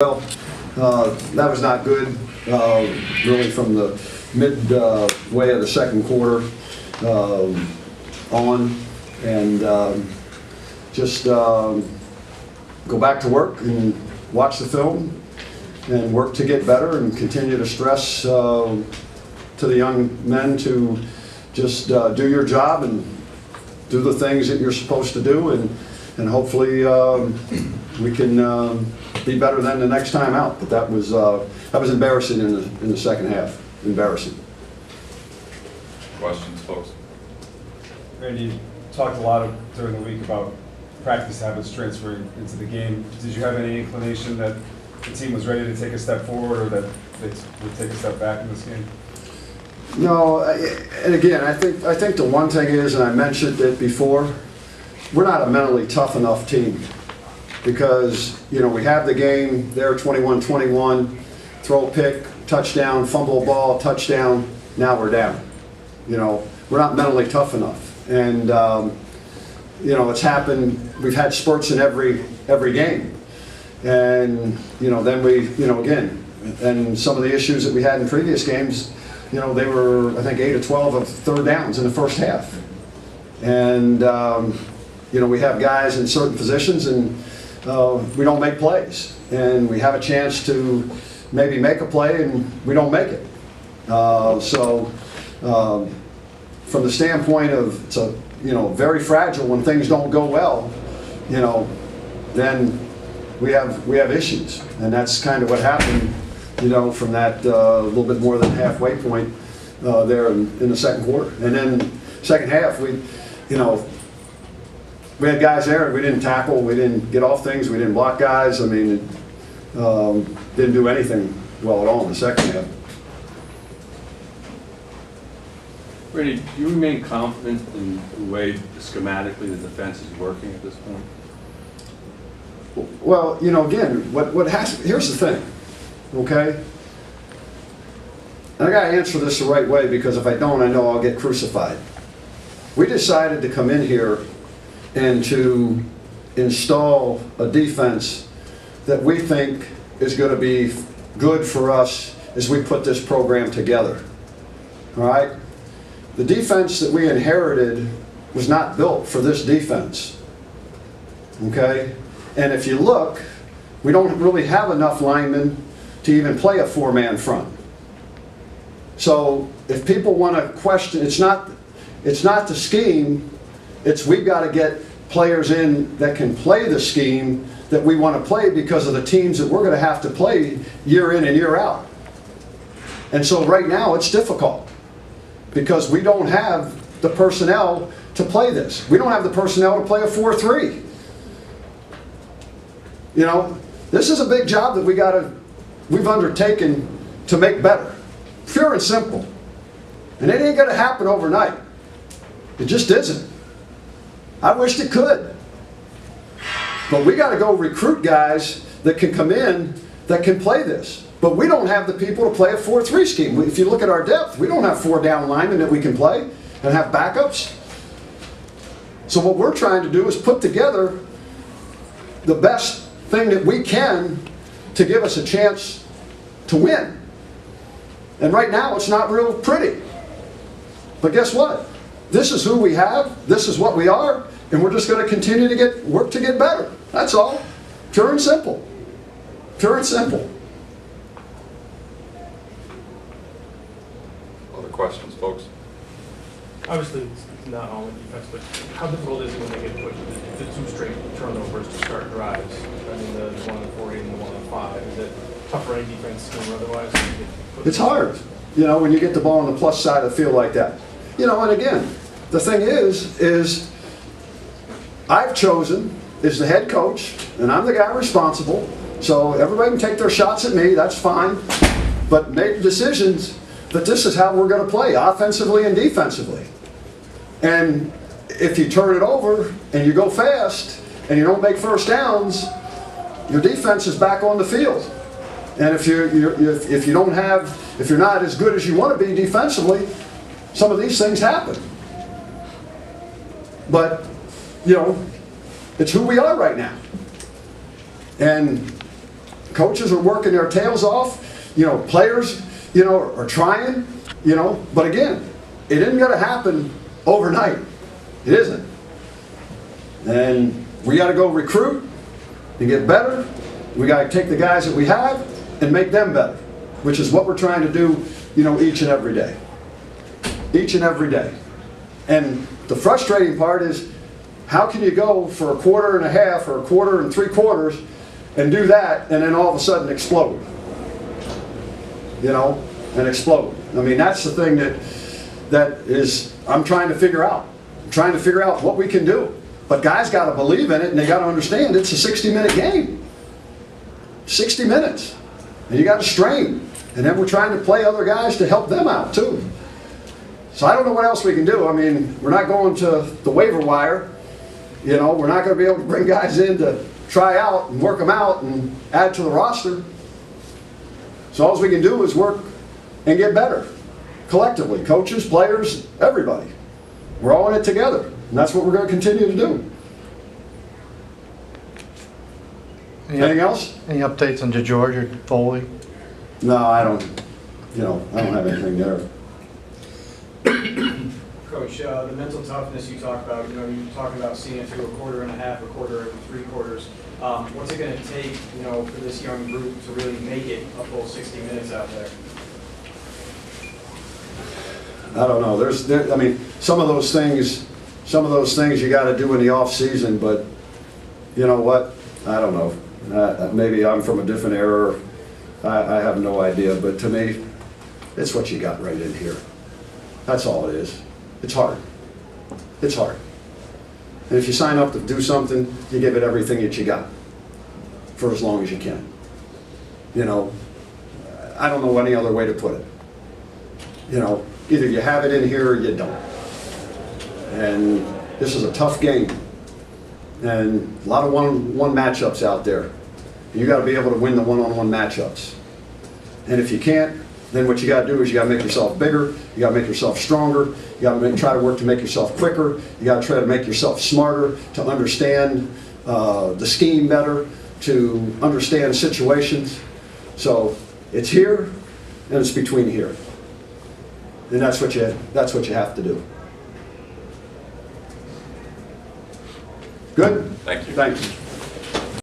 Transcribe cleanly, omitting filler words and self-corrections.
Well, that was not good, really, from the midway of the second quarter on, and just go back to work and watch the film and work to get better and continue to stress to the young men to just do your job and do the things that you're supposed to do, and hopefully we can be better than the next time out. But that was embarrassing in the second half. Embarrassing. Questions, folks? Randy, you talked a lot during the week about practice habits transferring into the game. Did you have any inclination that the team was ready to take a step forward, or that they would take a step back in this game? No, and again, I think the one thing is, and I mentioned it before, we're not a mentally tough enough team. Because, you know, we have the game, they're 21-21, throw a pick, touchdown, fumble a ball, touchdown, now we're down. You know, we're not mentally tough enough. And, you know, it's happened, we've had spurts in every game. And, you know, then we, you know, again, and some of the issues that we had in previous games, you know, they were, I think, 8 of 12 of third downs in the first half. And, you know, we have guys in certain positions and we don't make plays, and we have a chance to maybe make a play and we don't make it. So from the standpoint of, it's a, you know, very fragile when things don't go well, you know, then we have issues, and that's kind of what happened, you know, from that little bit more than halfway point there in the second quarter. And then second half, we, you know, we had guys there, and we didn't tackle, we didn't get off things, we didn't block guys. I mean, didn't do anything well at all in the second half. Randy, do you remain confident in the way schematically the defense is working at this point? Well, you know, again, here's the thing, okay? And I got to answer this the right way, because if I don't, I know I'll get crucified. We decided to come in here and to install a defense that we think is going to be good for us as we put this program together. All right? The defense that we inherited was not built for this defense. Okay? And if you look, we don't really have enough linemen to even play a four-man front. So if people want to question, it's not the scheme. It's we've got to get players in that can play the scheme that we want to play because of the teams that we're going to have to play year in and year out. And so right now it's difficult because we don't have the personnel to play this. We don't have the personnel to play a 4-3. You know, this is a big job that we've undertaken to make better. Pure and simple. And it ain't going to happen overnight. It just isn't. I wished it could. But we got to go recruit guys that can come in that can play this. But we don't have the people to play a 4-3 scheme. If you look at our depth, we don't have 4 down linemen that we can play and have backups. So what we're trying to do is put together the best thing that we can to give us a chance to win. And right now it's not real pretty. But guess what? This is who we have, this is what we are, and we're just going to continue to work to get better. That's all. Pure and simple. Pure and simple. Other questions, folks? Obviously, it's not all in defense, but how difficult is it when they get put the 2 straight turnovers to start drives? I mean, the 1 on 4 and the 1 on 5. Is it tough for any defense scheme or otherwise? It's hard, you know, when you get the ball on the plus side of the field like that. You know, and again, the thing is I've chosen as the head coach, and I'm the guy responsible, so everybody can take their shots at me, that's fine, but make decisions that this is how we're going to play, offensively and defensively. And if you turn it over and you go fast and you don't make first downs, your defense is back on the field. And if you're not as good as you want to be defensively, some of these things happen. But, you know, it's who we are right now. And coaches are working their tails off, you know, players, you know, are trying, you know, but again, it isn't going to happen overnight. It isn't. And we got to go recruit and get better. We got to take the guys that we have and make them better, which is what we're trying to do, you know, each and every day. Each and every day. And the frustrating part is, how can you go for a quarter and a half or a quarter and 3/4 and do that and then all of a sudden explode? You know, and explode. I mean, that's the thing that is, I'm trying to figure out. I'm trying to figure out what we can do. But guys got to believe in it, and they got to understand it's a 60-minute game. 60 minutes. And you got to strain. And then we're trying to play other guys to help them out, too. So I don't know what else we can do. I mean, we're not going to the waiver wire. You know, we're not going to be able to bring guys in to try out and work them out and add to the roster. So all we can do is work and get better. Collectively. Coaches, players, everybody. We're all in it together. And that's what we're going to continue to do. Anything else? Any updates on DeGeorge or Foley? No, I don't. You know, I don't have anything there. Coach, the mental toughness you talk about, you know, you talk about seeing it through a quarter and a half, a quarter and 3/4. What's it going to take, you know, for this young group to really make it a full 60 minutes out there? I don't know. I mean, some of those things you got to do in the off season, but you know what? I don't know. Maybe I'm from a different era. I have no idea. But to me, it's what you got right in here. That's all it is. It's hard. It's hard. And if you sign up to do something, you give it everything that you got for as long as you can. You know, I don't know any other way to put it. You know, either you have it in here or you don't. And this is a tough game. And a lot of one-on-one matchups out there. You got to be able to win the one-on-one matchups. And if you can't, then what you got to do is you got to make yourself bigger. You got to make yourself stronger. You got to try to work to make yourself quicker. You got to try to make yourself smarter, to understand the scheme better, to understand situations. So it's here, and it's between here. And that's what you have to do. Good? Thank you. Thank you.